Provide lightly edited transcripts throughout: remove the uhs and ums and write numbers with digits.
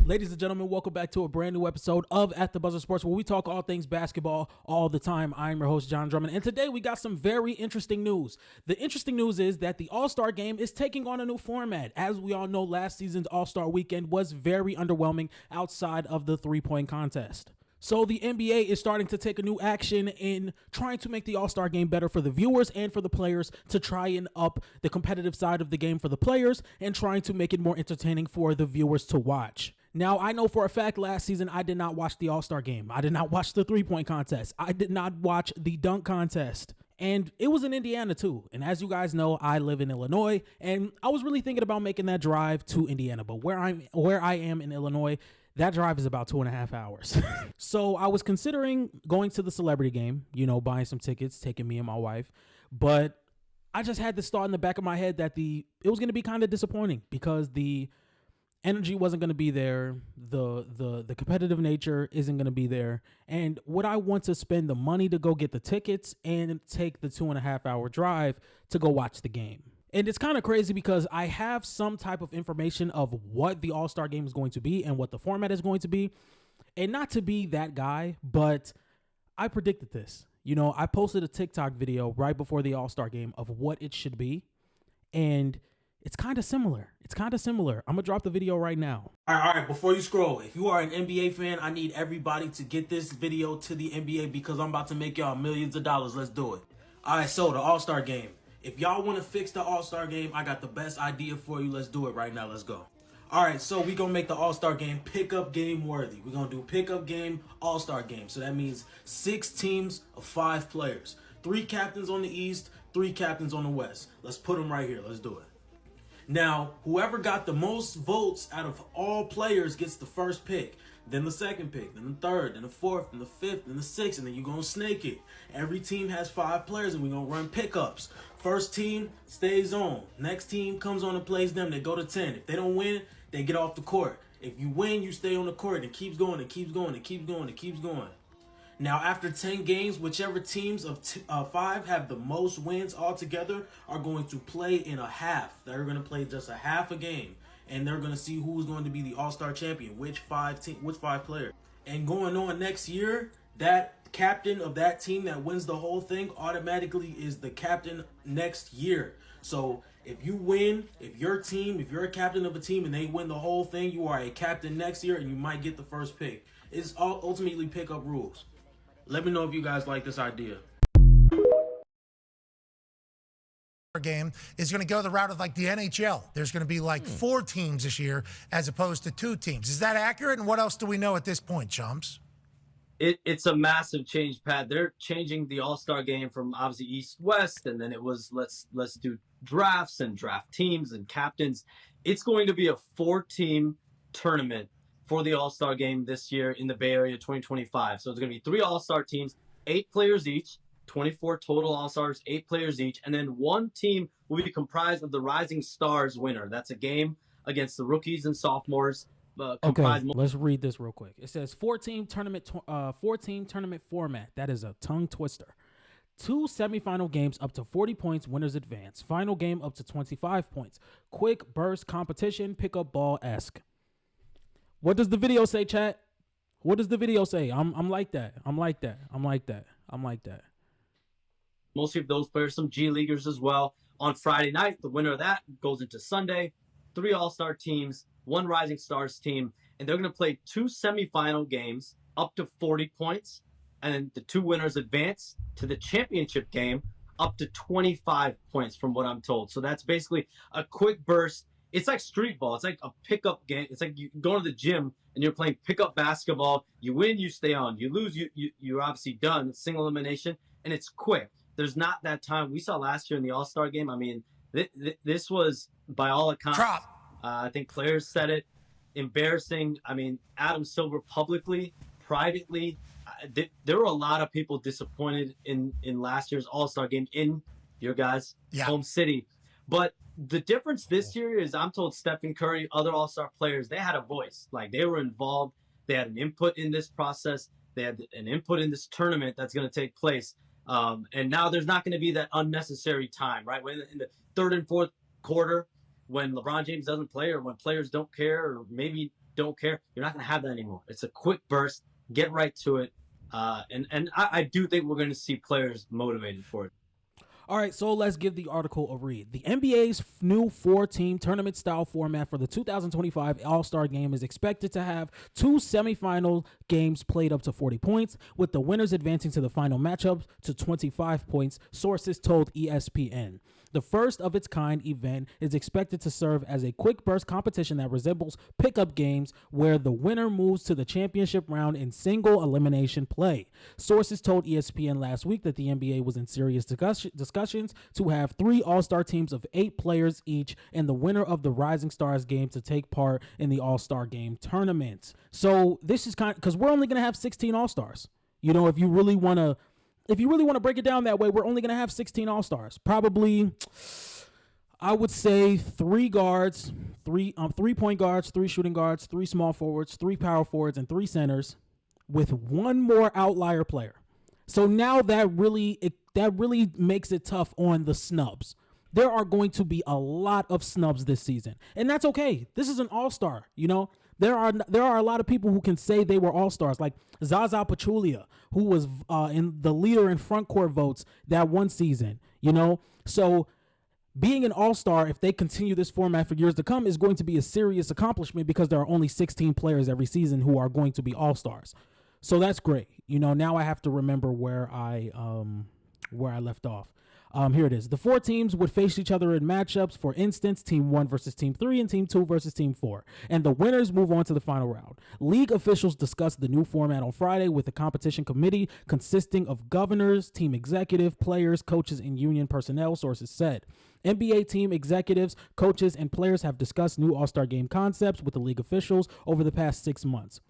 Ladies and gentlemen, welcome back to a brand new episode of At the Buzzer Sports, where we talk all things basketball all the time. I'm your host, John Drummond, and today we got some very interesting news. The interesting news is that the All-Star Game is taking on a new format. As we all know, last season's All-Star Weekend was very underwhelming outside of the three-point contest. So the NBA is starting to take a new action in trying to make the All-Star Game better for the viewers and for the players, to try and up the competitive side of the game for the players and trying to make it more entertaining for the viewers to watch. Now, I know for a fact last season I did not watch the All-Star Game. I did not watch the three-point contest. I did not watch the dunk contest. And it was in Indiana too. And as you guys know, I live in Illinois, and I was really thinking about making that drive to Indiana. But where I am in Illinois, that drive is about 2.5 hours. So I was considering going to the celebrity game, buying some tickets, taking me and my wife. But I just had this thought in the back of my head that it was going to be kind of disappointing because the energy wasn't going to be there. The competitive nature isn't going to be there. And would I want to spend the money to go get the tickets and take the 2.5 hour drive to go watch the game? And it's kind of crazy because I have some type of information of what the All-Star Game is going to be and what the format is going to be. And not to be that guy, but I predicted this. I posted a TikTok video right before the All-Star Game of what it should be. And it's kind of similar. I'm going to drop the video right now. All right. Before you scroll, if you are an NBA fan, I need everybody to get this video to the NBA because I'm about to make y'all millions of dollars. Let's do it. All right. So the All-Star Game. If y'all want to fix the All-Star Game, I got the best idea for you. Let's do it right now. Let's go. All right. So we're going to make the All-Star Game pickup game worthy. We're going to do pickup game, All-Star Game. So that means 6 teams of 5 players. 3 captains on the East, 3 captains on the West. Let's put them right here. Let's do it. Now, whoever got the most votes out of all players gets the first pick, then the second pick, then the third, then the fourth, then the fifth, then the sixth, and then you're going to snake it. Every team has 5 players, and we're going to run pickups. First team stays on. Next team comes on and plays them. They go to 10. If they don't win, they get off the court. If you win, you stay on the court. It keeps going, it keeps going, it keeps going, it keeps going. Now, after 10 games, whichever teams of 5 have the most wins altogether are going to play in a half. They're going to play just a half a game, and they're going to see who's going to be the All-Star champion, which 5 players. And going on next year, that captain of that team that wins the whole thing automatically is the captain next year. So if you win, if you're a captain of a team and they win the whole thing, you are a captain next year, and you might get the first pick. It's ultimately pickup rules. Let me know if you guys like this idea. Game is going to go the route of like the NHL. There's going to be like 4 teams this year as opposed to 2 teams. Is that accurate? And what else do we know at this point, chums? It's a massive change, Pat. They're changing the All-Star Game from obviously East-West, and then it was let's do drafts and draft teams and captains. It's going to be a 4-team tournament for the All-Star Game this year in the Bay Area 2025. So it's going to be 3 All-Star teams, 8 players each, 24 total All-Stars, 8 players each, and then 1 team will be comprised of the Rising Stars winner. That's a game against the rookies and sophomores. Okay, let's read this real quick. It says 4-team tournament format. That is a tongue twister. 2 semifinal games up to 40 points, winners advance. Final game up to 25 points. Quick burst competition, pickup ball-esque. What does the video say, chat? What does the video say? I'm like that. I'm like that. Most of those players, some G Leaguers as well. On Friday night, the winner of that goes into Sunday. 3 All-Star teams, 1 Rising Stars team, and they're going to play 2 semifinal games up to 40 points, and the 2 winners advance to the championship game up to 25 points from what I'm told. So that's basically a quick burst. It's like street ball. It's like a pickup game. It's like you go to the gym and you're playing pickup basketball. You win, you stay on. You lose, you're obviously done. It's single elimination, and it's quick. There's not that time. We saw last year in the All-Star Game. I mean, this was, by all accounts, I think players said it, embarrassing. I mean, Adam Silver publicly, privately, there were a lot of people disappointed in last year's All-Star Game in your guys' home city. But the difference this year is, I'm told Stephen Curry, other All-Star players, they had a voice. Like, they were involved. They had an input in this process. They had an input in this tournament that's going to take place. And now there's not going to be that unnecessary time, right? When in the 3rd and 4th quarter, when LeBron James doesn't play or when players don't care or maybe don't care. You're not going to have that anymore. It's a quick burst. Get right to it. And I do think we're going to see players motivated for it. All right, so let's give the article a read. The NBA's new 4-team tournament-style format for the 2025 All-Star Game is expected to have 2 semifinal games played up to 40 points, with the winners advancing to the final matchup to 25 points, sources told ESPN. The first of its kind event is expected to serve as a quick burst competition that resembles pickup games where the winner moves to the championship round in single elimination play. Sources told ESPN last week that the NBA was in serious discussions to have 3 All-Star teams of 8 players each and the winner of the Rising Stars game to take part in the All-Star Game tournament. So this is kind of, because we're only going to have 16 All-Stars. You know, if you really want to break it down that way, we're only going to have 16 All-Stars. Probably, I would say 3 guards, 3 point guards, 3 shooting guards, 3 small forwards, 3 power forwards, and 3 centers with 1 more outlier player. So now that really makes it tough on the snubs. There are going to be a lot of snubs this season, and that's okay. This is an All-Star, you know. There are a lot of people who can say they were All-Stars, like Zaza Pachulia, who was in the leader in front court votes that one season, you know. So being an All-Star, if they continue this format for years to come, is going to be a serious accomplishment because there are only 16 players every season who are going to be All-Stars. So that's great. You know, now I have to remember where I left off. Here it is. The 4 teams would face each other in matchups. For instance, Team 1 versus Team 3 and Team 2 versus Team 4. And the winners move on to the final round. League officials discussed the new format on Friday with the competition committee consisting of governors, team executive, players, coaches, and union personnel, sources said. NBA team executives, coaches, and players have discussed new All-Star Game concepts with the league officials over the past 6 months,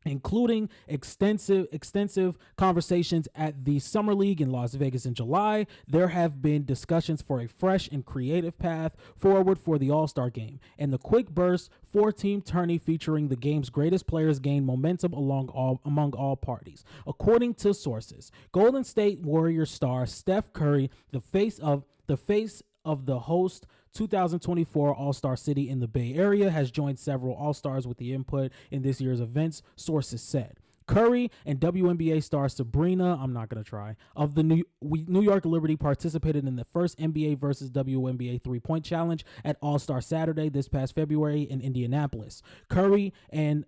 including extensive conversations at the Summer League in Las Vegas in July. There have been discussions for a fresh and creative path forward for the All-Star Game, and the quick burst 4-team tourney featuring the game's greatest players gain momentum among all parties. According to sources, Golden State Warriors star Steph Curry, the face of the host 2024 All-Star City in the Bay Area, has joined several All-Stars with the input in this year's events, sources said. Curry and WNBA star Sabrina, of the New York Liberty participated in the first NBA versus WNBA three-point challenge at All-Star Saturday this past February in Indianapolis. Curry and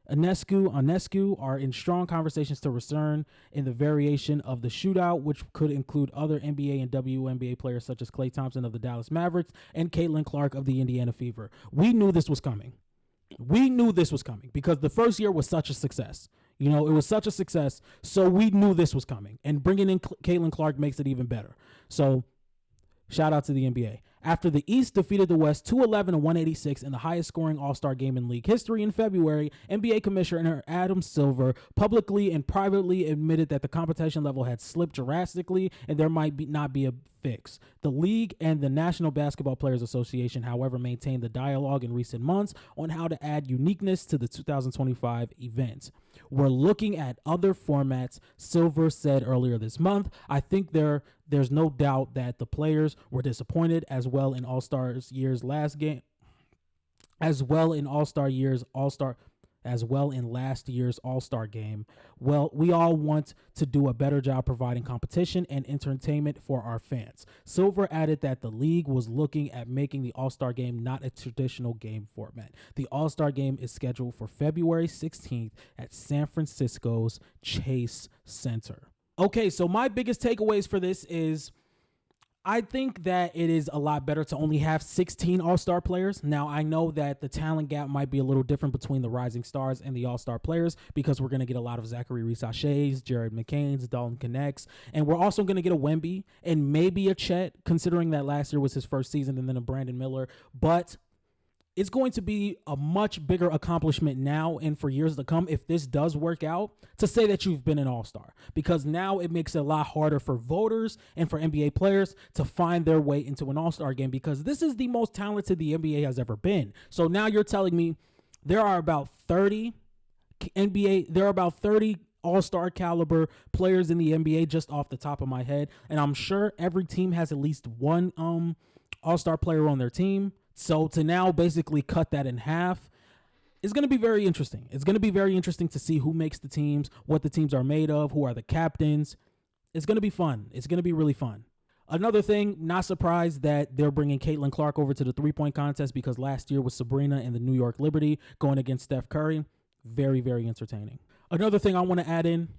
Ionescu are in strong conversations to return in the variation of the shootout, which could include other NBA and WNBA players such as Klay Thompson of the Dallas Mavericks and Caitlin Clark of the Indiana Fever. We knew this was coming. Because the first year was such a success. You know, it was such a success, so we knew this was coming. And bringing in Caitlin Clark makes it even better. So, shout out to the NBA. After the East defeated the West 211-186 in the highest scoring All-Star game in league history in February, NBA Commissioner Adam Silver publicly and privately admitted that the competition level had slipped drastically and there might not be a fix. The league and the National Basketball Players Association, however, maintained the dialogue in recent months on how to add uniqueness to the 2025 event. We're looking at other formats, Silver said earlier this month. I think there's no doubt that the players were disappointed as well in last year's All-Star game. Well, we all want to do a better job providing competition and entertainment for our fans. Silver added that the league was looking at making the All-Star game not a traditional game format. The All-Star game is scheduled for February 16th at San Francisco's Chase Center. Okay, so my biggest takeaways for this is I think that it is a lot better to only have 16 All-Star players. Now, I know that the talent gap might be a little different between the Rising Stars and the All-Star players because we're going to get a lot of Zachary Reese-Sachets, Jared McCain's, Dalton Connects, and we're also going to get a Wemby and maybe a Chet, considering that last year was his first season, and then a Brandon Miller. But it's going to be a much bigger accomplishment now and for years to come if this does work out to say that you've been an All-Star, because now it makes it a lot harder for voters and for NBA players to find their way into an All-Star game, because this is the most talented the NBA has ever been. So now you're telling me there are about 30 All-Star caliber players in the NBA just off the top of my head, and I'm sure every team has at least one All-Star player on their team. So to now basically cut that in half, It's going to be very interesting. It's going to be very interesting to see who makes the teams, what the teams are made of, who are the captains. It's going to be fun. It's going to be really fun. Another thing, not surprised that they're bringing Caitlin Clark over to the three-point contest because last year was Sabrina and the New York Liberty going against Steph Curry. Very, very entertaining. Another thing I want to add in,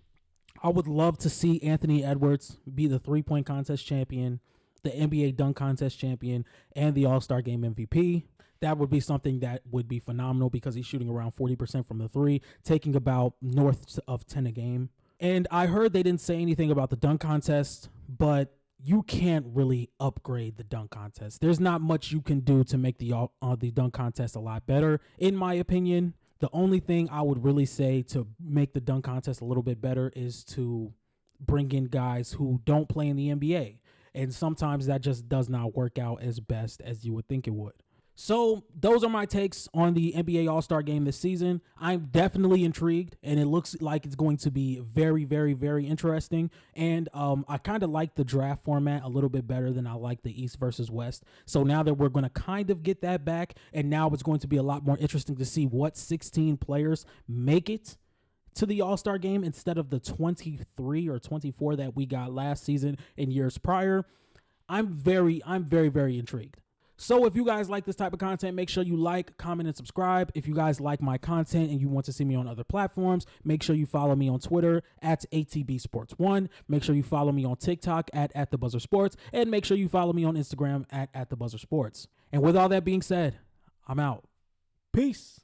I would love to see Anthony Edwards be the three-point contest champion, the NBA dunk contest champion, and the All-Star Game MVP. That would be something that would be phenomenal because he's shooting around 40% from the three, taking about north of 10 a game. And I heard they didn't say anything about the dunk contest, but you can't really upgrade the dunk contest. There's not much you can do to make the dunk contest a lot better, in my opinion. The only thing I would really say to make the dunk contest a little bit better is to bring in guys who don't play in the NBA. And sometimes that just does not work out as best as you would think it would. So those are my takes on the NBA All-Star Game this season. I'm definitely intrigued, and it looks like it's going to be very, very, very interesting. And I kind of like the draft format a little bit better than I like the East versus West. So now that we're going to kind of get that back, and now it's going to be a lot more interesting to see what 16 players make it to the All-Star Game instead of the 23 or 24 that we got last season and years prior. I'm very, very intrigued. So if you guys like this type of content, make sure you like, comment, and subscribe. If you guys like my content and you want to see me on other platforms, make sure you follow me on Twitter at ATBSports1. Make sure you follow me on TikTok at @TheBuzzerSports. And make sure you follow me on Instagram at @TheBuzzerSports. And with all that being said, I'm out. Peace.